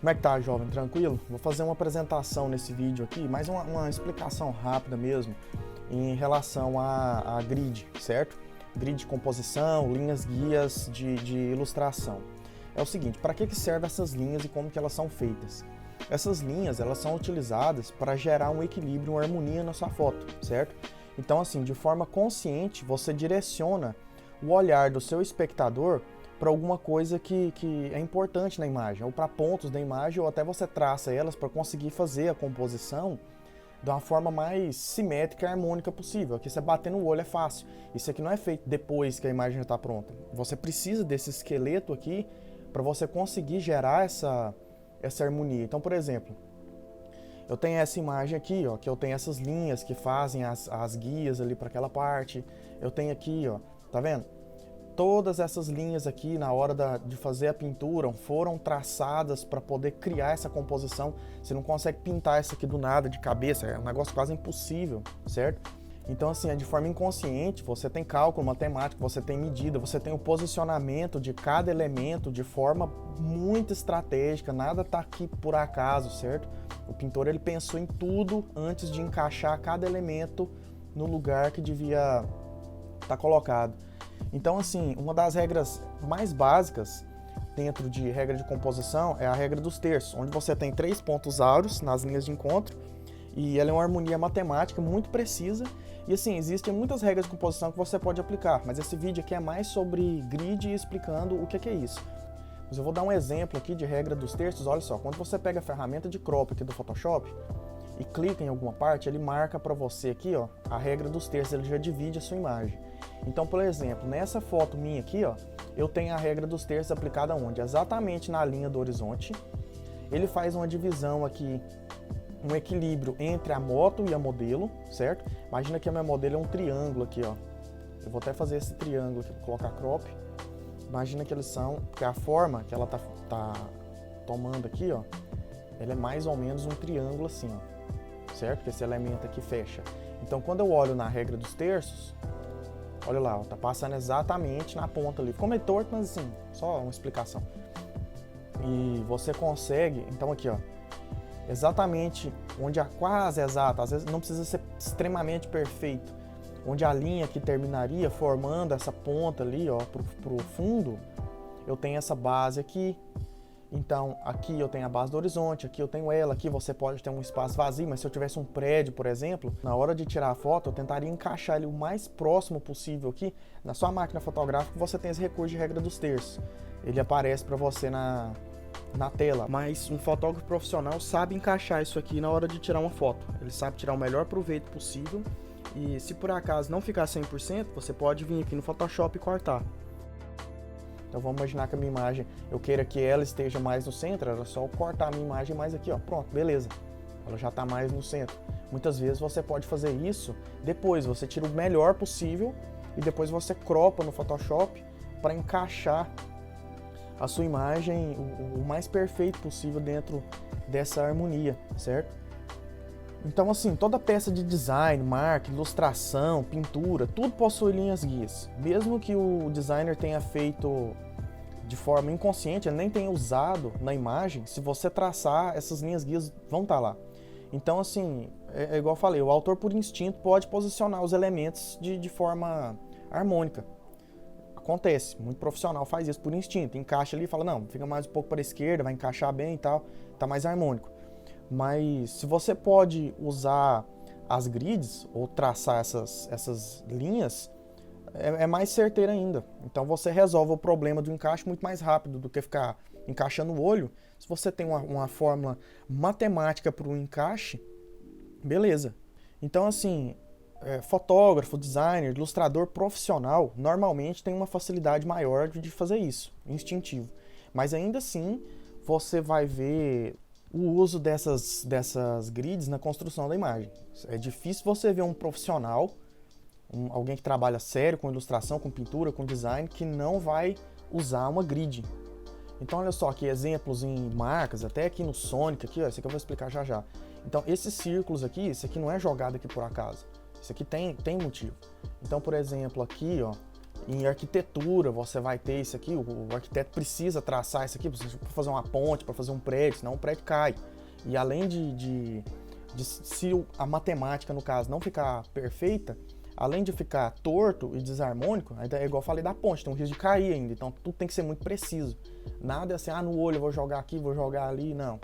Como é que tá, jovem? Tranquilo? Vou fazer uma apresentação nesse vídeo aqui, mais uma explicação rápida mesmo em relação a grid, certo? Grid de composição, linhas guias de ilustração. É o seguinte, para que servem essas linhas e como que elas são feitas? Essas linhas, elas são utilizadas para gerar um equilíbrio, uma harmonia na sua foto, certo? Então, assim, de forma consciente, você direciona o olhar do seu espectador para alguma coisa que é importante na imagem, ou para pontos da imagem, ou até você traça elas para conseguir fazer a composição de uma forma mais simétrica e harmônica possível. Aqui você bater no olho é fácil. Isso aqui não é feito depois que a imagem já está pronta. Você precisa desse esqueleto aqui para você conseguir gerar essa harmonia. Então, por exemplo, eu tenho essa imagem aqui, ó, que eu tenho essas linhas que fazem as guias ali para aquela parte. Eu tenho aqui, ó, tá vendo? Todas essas linhas aqui, na hora de fazer a pintura, foram traçadas para poder criar essa composição. Você não consegue pintar isso aqui do nada, de cabeça, é um negócio quase impossível, certo? Então, assim, é de forma inconsciente, você tem cálculo matemático, você tem medida, você tem o posicionamento de cada elemento de forma muito estratégica, nada tá aqui por acaso, certo? O pintor, ele pensou em tudo antes de encaixar cada elemento no lugar que devia estar colocado. Então, assim, uma das regras mais básicas dentro de regra de composição é a regra dos terços, onde você tem 3 pontos áureos nas linhas de encontro e ela é uma harmonia matemática muito precisa. E assim, existem muitas regras de composição que você pode aplicar, mas esse vídeo aqui é mais sobre grid e explicando o que é isso. Mas eu vou dar um exemplo aqui de regra dos terços. Olha só, quando você pega a ferramenta de crop aqui do Photoshop e clica em alguma parte, ele marca para você aqui, ó, a regra dos terços, ele já divide a sua imagem. Então, por exemplo, nessa foto minha aqui, ó, eu tenho a regra dos terços aplicada onde? Exatamente na linha do horizonte. Ele faz uma divisão aqui, um equilíbrio entre a moto e a modelo, certo? Imagina que a minha modelo é um triângulo aqui, ó. Eu vou até fazer esse triângulo aqui, vou colocar crop. Imagina que eles são, porque a forma que ela tá tomando aqui, ó, ela é mais ou menos um triângulo assim, ó, certo? Que esse elemento aqui fecha. Então, quando eu olho na regra dos terços, olha lá, ó, tá passando exatamente na ponta ali. Ficou meio torto, mas assim, só uma explicação. E você consegue, então aqui, ó, exatamente onde quase exato, às vezes não precisa ser extremamente perfeito, onde a linha que terminaria formando essa ponta ali, ó, pro fundo, eu tenho essa base aqui. Então, aqui eu tenho a base do horizonte, aqui eu tenho ela, aqui você pode ter um espaço vazio, mas se eu tivesse um prédio, por exemplo, na hora de tirar a foto, eu tentaria encaixar ele o mais próximo possível aqui. Na sua máquina fotográfica, você tem esse recurso de regra dos terços. Ele aparece para você na tela, mas um fotógrafo profissional sabe encaixar isso aqui na hora de tirar uma foto. Ele sabe tirar o melhor proveito possível e se por acaso não ficar 100%, você pode vir aqui no Photoshop e cortar. Então vamos imaginar que a minha imagem, eu queira que ela esteja mais no centro, era só eu cortar a minha imagem mais aqui, ó, pronto, beleza. Ela já está mais no centro. Muitas vezes você pode fazer isso depois, você tira o melhor possível e depois você cropa no Photoshop para encaixar a sua imagem o mais perfeito possível dentro dessa harmonia, certo? Então, assim, toda peça de design, marca, ilustração, pintura, tudo possui linhas guias. Mesmo que o designer tenha feito de forma inconsciente, ele nem tenha usado na imagem, se você traçar, essas linhas guias vão estar lá. Então, assim, é igual eu falei, o autor por instinto pode posicionar os elementos de forma harmônica. Acontece, muito profissional faz isso por instinto, encaixa ali e fala, não, fica mais um pouco para a esquerda, vai encaixar bem e tal, tá mais harmônico. Mas se você pode usar as grids ou traçar essas linhas, é mais certeiro ainda. Então você resolve o problema do encaixe muito mais rápido do que ficar encaixando o olho. Se você tem uma fórmula matemática para o encaixe, beleza. Então, assim, fotógrafo, designer, ilustrador profissional, normalmente tem uma facilidade maior de fazer isso, instintivo. Mas ainda assim, você vai ver o uso dessas grids na construção da imagem. É difícil você ver um profissional, alguém que trabalha sério com ilustração, com pintura, com design, que não vai usar uma grid. Então olha só aqui exemplos em marcas, até aqui no Sonic, aqui, ó, esse aqui eu vou explicar já já. Então esses círculos aqui, esse aqui não é jogado aqui por acaso. Isso aqui tem motivo. Então, por exemplo, aqui, ó, Em arquitetura, você vai ter isso aqui, o arquiteto precisa traçar isso aqui para fazer uma ponte, para fazer um prédio, senão o prédio cai. E além se a matemática, no caso, não ficar perfeita, além de ficar torto e desarmônico, é igual eu falei da ponte, tem um risco de cair ainda, então tudo tem que ser muito preciso. Nada é assim, no olho eu vou jogar aqui, vou jogar ali, não.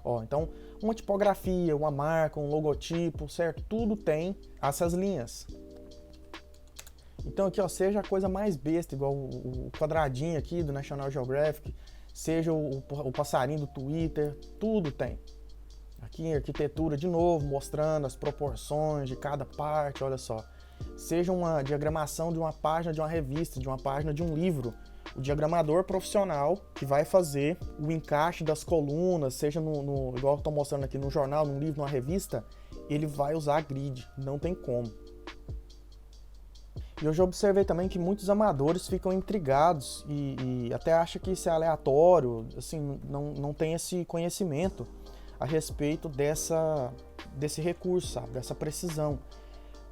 Ó, então, uma tipografia, uma marca, um logotipo, certo? Tudo tem essas linhas. Então aqui, ó, seja a coisa mais besta, igual o quadradinho aqui do National Geographic, seja o passarinho do Twitter, tudo tem. Aqui em arquitetura, de novo, mostrando as proporções de cada parte, olha só. Seja uma diagramação de uma página de uma revista, de uma página de um livro. O diagramador profissional que vai fazer o encaixe das colunas, seja igual eu estou mostrando aqui no jornal, num livro, numa revista, ele vai usar grid, não tem como. E eu já observei também que muitos amadores ficam intrigados e até acham que isso é aleatório, assim, não tem esse conhecimento a respeito desse recurso, sabe, dessa precisão.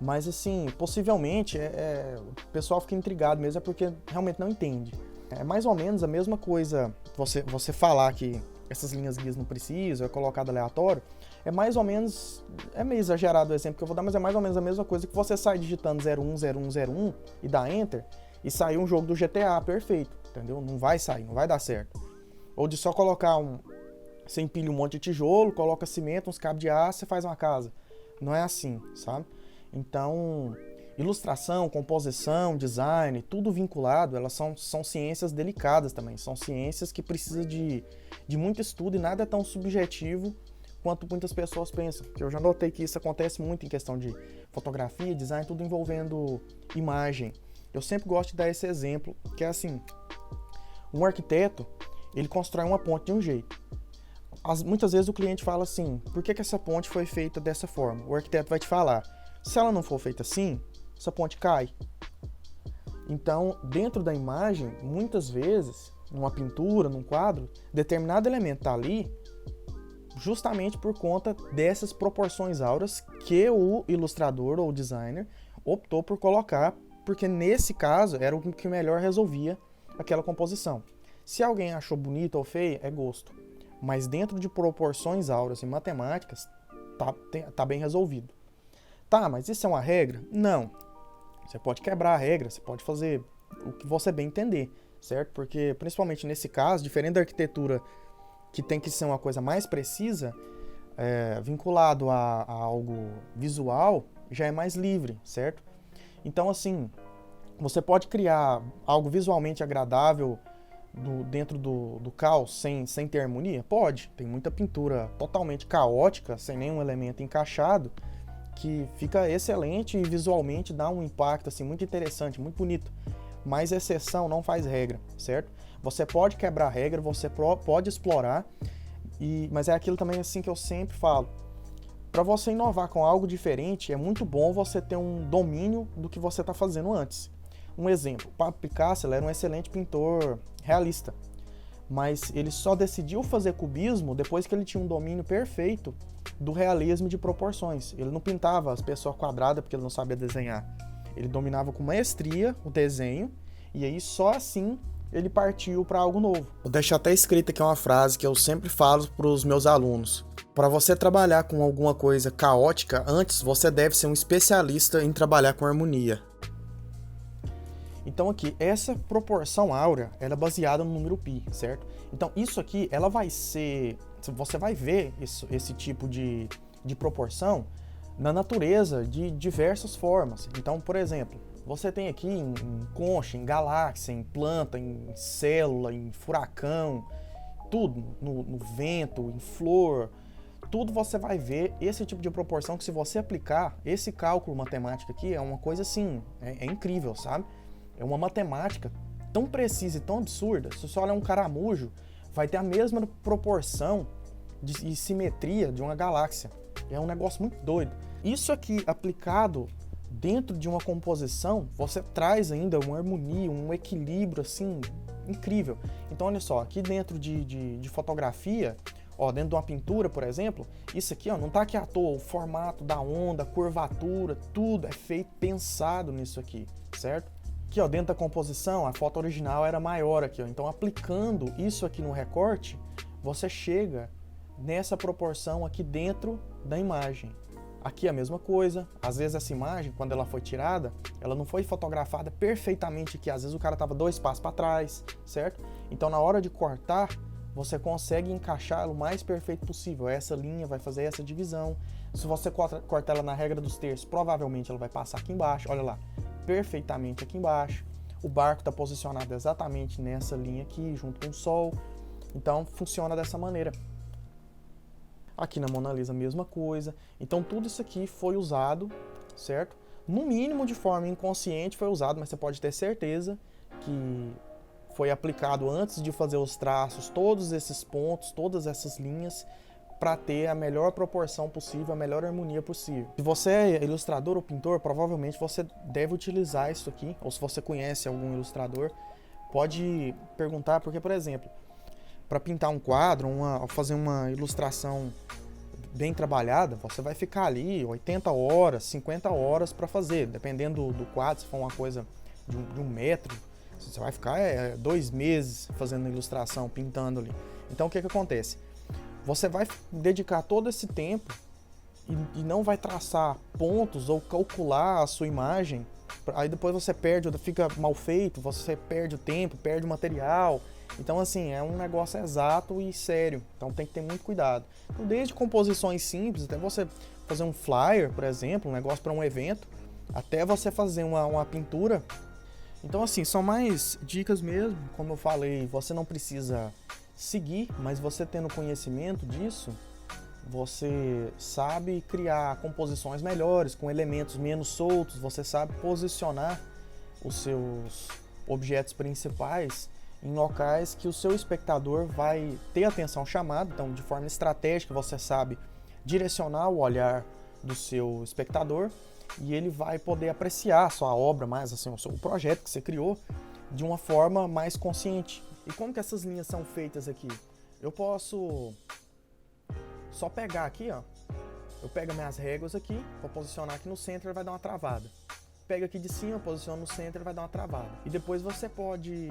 Mas assim, possivelmente o pessoal fica intrigado mesmo, é porque realmente não entende. É mais ou menos a mesma coisa você falar que essas linhas guias não precisam, é colocado aleatório, é mais ou menos, é meio exagerado o exemplo que eu vou dar, mas é mais ou menos a mesma coisa que você sai digitando 010101 e dá Enter e sair um jogo do GTA perfeito, entendeu? Não vai sair, não vai dar certo. Ou de só colocar você empilha um monte de tijolo, coloca cimento, uns cabos de aço, você faz uma casa. Não é assim, sabe? Então, ilustração, composição, design, tudo vinculado, elas são ciências delicadas também, são ciências que precisam de muito estudo e nada é tão subjetivo quanto muitas pessoas pensam. Eu já notei que isso acontece muito em questão de fotografia, design, tudo envolvendo imagem. Eu sempre gosto de dar esse exemplo, que é assim, um arquiteto, ele constrói uma ponte de um jeito. Muitas vezes o cliente fala assim, por que essa ponte foi feita dessa forma? O arquiteto vai te falar, se ela não for feita assim, essa ponte cai. Então, dentro da imagem, muitas vezes, numa pintura, num quadro, determinado elemento está ali justamente por conta dessas proporções áureas que o ilustrador ou o designer optou por colocar, porque nesse caso era o que melhor resolvia aquela composição. Se alguém achou bonito ou feio, é gosto. Mas dentro de proporções áureas e matemáticas, tá bem resolvido. Tá, mas isso é uma regra? Não. Você pode quebrar a regra, você pode fazer o que você bem entender, certo? Porque, principalmente nesse caso, diferente da arquitetura que tem que ser uma coisa mais precisa, vinculado a algo visual, já é mais livre, certo? Então, assim, você pode criar algo visualmente agradável dentro do caos, sem ter harmonia? Pode. Tem muita pintura totalmente caótica, sem nenhum elemento encaixado, que fica excelente e visualmente dá um impacto assim, muito interessante, muito bonito. Mas exceção não faz regra, certo? Você pode quebrar a regra, você pode explorar, mas é aquilo também assim que eu sempre falo. Para você inovar com algo diferente, é muito bom você ter um domínio do que você está fazendo antes. Um exemplo, Pablo Picasso era um excelente pintor realista, mas ele só decidiu fazer cubismo depois que ele tinha um domínio perfeito do realismo de proporções. Ele não pintava as pessoas quadradas porque ele não sabia desenhar. Ele dominava com maestria o desenho e aí só assim ele partiu para algo novo. Vou deixar até escrito aqui uma frase que eu sempre falo para os meus alunos. Para você trabalhar com alguma coisa caótica, antes você deve ser um especialista em trabalhar com harmonia. Então aqui, essa proporção áurea, ela é baseada no número π, certo? Então isso aqui, ela vai ser, você vai ver esse tipo de proporção na natureza de diversas formas. Então, por exemplo, você tem aqui em concha, em galáxia, em planta, em célula, em furacão, tudo, no vento, em flor, tudo você vai ver esse tipo de proporção que se você aplicar, esse cálculo matemático aqui é uma coisa assim, é incrível, sabe? É uma matemática tão precisa e tão absurda. Se você olhar um caramujo, vai ter a mesma proporção e simetria de uma galáxia. É um negócio muito doido. Isso aqui aplicado dentro de uma composição, você traz ainda uma harmonia, um equilíbrio assim incrível. Então olha só, aqui dentro de fotografia, ó, dentro de uma pintura, por exemplo, isso aqui ó, não tá aqui à toa, o formato da onda, a curvatura, tudo é feito pensado nisso aqui, certo? Aqui, ó, dentro da composição, a foto original era maior aqui, ó. Então, aplicando isso aqui no recorte, você chega nessa proporção aqui dentro da imagem. Aqui a mesma coisa, às vezes essa imagem, quando ela foi tirada, ela não foi fotografada perfeitamente aqui, às vezes o cara estava 2 passos para trás, certo? Então, na hora de cortar, você consegue encaixar o mais perfeito possível. Essa linha vai fazer essa divisão. Se você cortar ela na regra dos terços, provavelmente ela vai passar aqui embaixo, olha lá, perfeitamente aqui embaixo. O barco está posicionado exatamente nessa linha aqui, junto com o sol. Então, funciona dessa maneira. Aqui na Mona Lisa, a mesma coisa. Então, tudo isso aqui foi usado, certo? No mínimo, de forma inconsciente, foi usado, mas você pode ter certeza que foi aplicado antes de fazer os traços, todos esses pontos, todas essas linhas, para ter a melhor proporção possível, a melhor harmonia possível. Se você é ilustrador ou pintor, provavelmente você deve utilizar isso aqui, ou se você conhece algum ilustrador, pode perguntar, porque, por exemplo, para pintar um quadro, fazer uma ilustração bem trabalhada, você vai ficar ali 80 horas, 50 horas para fazer, dependendo do quadro, se for uma coisa de um metro, você vai ficar 2 meses fazendo ilustração, pintando ali. Então, o que acontece? Você vai dedicar todo esse tempo e não vai traçar pontos ou calcular a sua imagem, aí depois você perde, fica mal feito, você perde o tempo, perde o material. Então, assim, é um negócio exato e sério, então tem que ter muito cuidado. Então, desde composições simples, até você fazer um flyer, por exemplo, um negócio para um evento, até você fazer uma pintura. Então, assim, são mais dicas mesmo, como eu falei, você não precisa seguir, mas você tendo conhecimento disso, você sabe criar composições melhores, com elementos menos soltos, você sabe posicionar os seus objetos principais em locais que o seu espectador vai ter atenção chamada. Então, de forma estratégica, você sabe direcionar o olhar do seu espectador e ele vai poder apreciar a sua obra mais, assim, o projeto que você criou de uma forma mais consciente. E como que essas linhas são feitas aqui? Eu posso só pegar aqui, ó. Eu pego minhas réguas aqui, vou posicionar aqui no centro, ele vai dar uma travada. Pega aqui de cima, posiciona no centro, ele vai dar uma travada. E depois você pode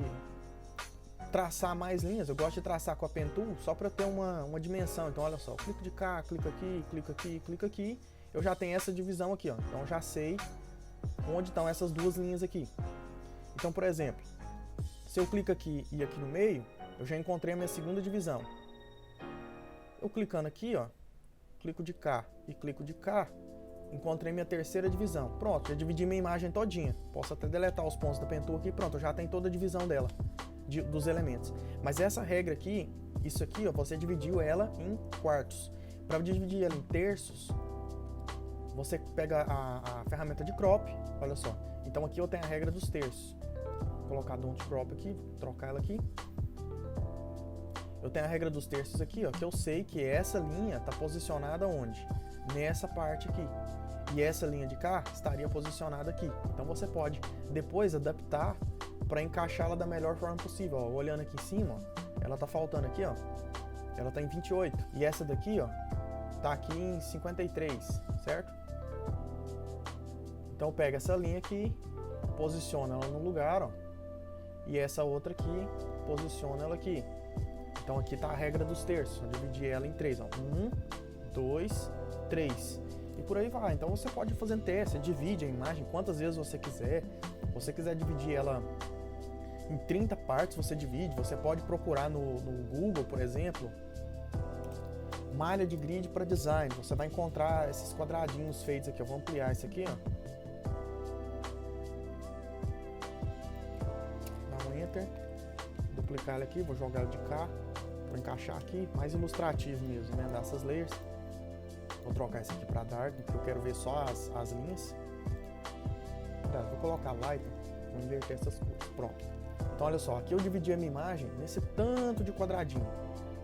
traçar mais linhas. Eu gosto de traçar com a Pen Tool só para ter uma dimensão. Então, olha só, eu clico de cá, clico aqui, clico aqui, clico aqui. Eu já tenho essa divisão aqui, ó. Então, eu já sei onde estão essas duas linhas aqui. Então, por exemplo, se eu clico aqui e aqui no meio, eu já encontrei a minha segunda divisão. Eu clicando aqui, ó, clico de cá e clico de cá, encontrei minha terceira divisão. Pronto, já dividi minha imagem todinha. Posso até deletar os pontos da Pen Tool aqui, pronto, eu já tenho toda a divisão dela, dos elementos. Mas essa regra aqui, isso aqui, ó, você dividiu ela em quartos. Para dividir ela em terços, você pega a ferramenta de crop, olha só. Então aqui eu tenho a regra dos terços. Vou colocar don't crop aqui, vou trocar ela aqui. Eu tenho a regra dos terços aqui, ó, que eu sei que essa linha está posicionada onde? Nessa parte aqui. E essa linha de cá estaria posicionada aqui. Então você pode depois adaptar para encaixá-la da melhor forma possível. Ó, olhando aqui em cima, ó, ela tá faltando aqui, ó. Ela tá em 28. E essa daqui, ó, tá aqui em 53, certo? Então pega essa linha aqui, posiciona ela no lugar, ó. E essa outra aqui, posiciona ela aqui. Então aqui tá a regra dos terços. Eu dividi ela em 3, ó. 1, 2, 3. E por aí vai. Então você pode fazer teste, você divide a imagem quantas vezes você quiser. Se você quiser dividir ela em 30 partes, você divide. Você pode procurar no Google, por exemplo, malha de grid para design. Você vai encontrar esses quadradinhos feitos aqui. Eu vou ampliar esse aqui, ó. Dá um Enter. Duplicar ele aqui, vou jogar ele de cá. Vou encaixar aqui, mais ilustrativo mesmo, né? Dessas layers. Vou trocar esse aqui para dark, porque eu quero ver só as linhas. Tá, vou colocar light, vou inverter essas cores. Pronto. Então olha só, aqui eu dividi a minha imagem nesse tanto de quadradinho.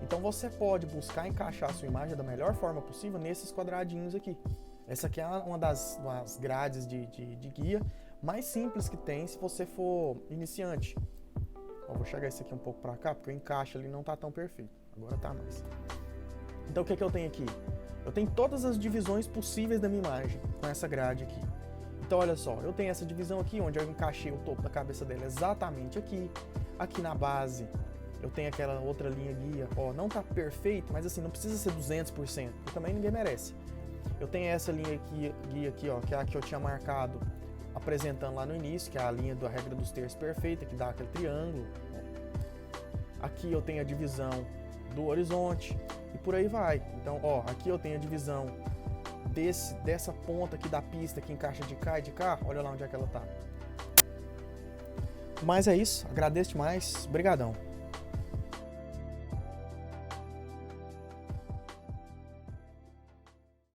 Então você pode buscar encaixar a sua imagem da melhor forma possível nesses quadradinhos aqui. Essa aqui é uma das grades de guia mais simples que tem se você for iniciante. Ó, vou chegar esse aqui um pouco para cá, porque o encaixe ali não tá tão perfeito. Agora tá mais. Então o que eu tenho aqui? Eu tenho todas as divisões possíveis da minha imagem com essa grade aqui. Então olha só, eu tenho essa divisão aqui, onde eu encaixei o topo da cabeça dela exatamente aqui. Aqui na base, eu tenho aquela outra linha guia, ó, não tá perfeito, mas assim, não precisa ser 200%, e também ninguém merece. Eu tenho essa linha aqui, guia aqui, ó, que é a que eu tinha marcado, apresentando lá no início, que é a linha da regra dos terços perfeita, que dá aquele triângulo. Aqui eu tenho a divisão do horizonte, e por aí vai. Então, ó, aqui eu tenho a divisão dessa ponta aqui da pista que encaixa de cá e de cá, olha lá onde é que ela tá. Mas é isso, agradeço demais, brigadão.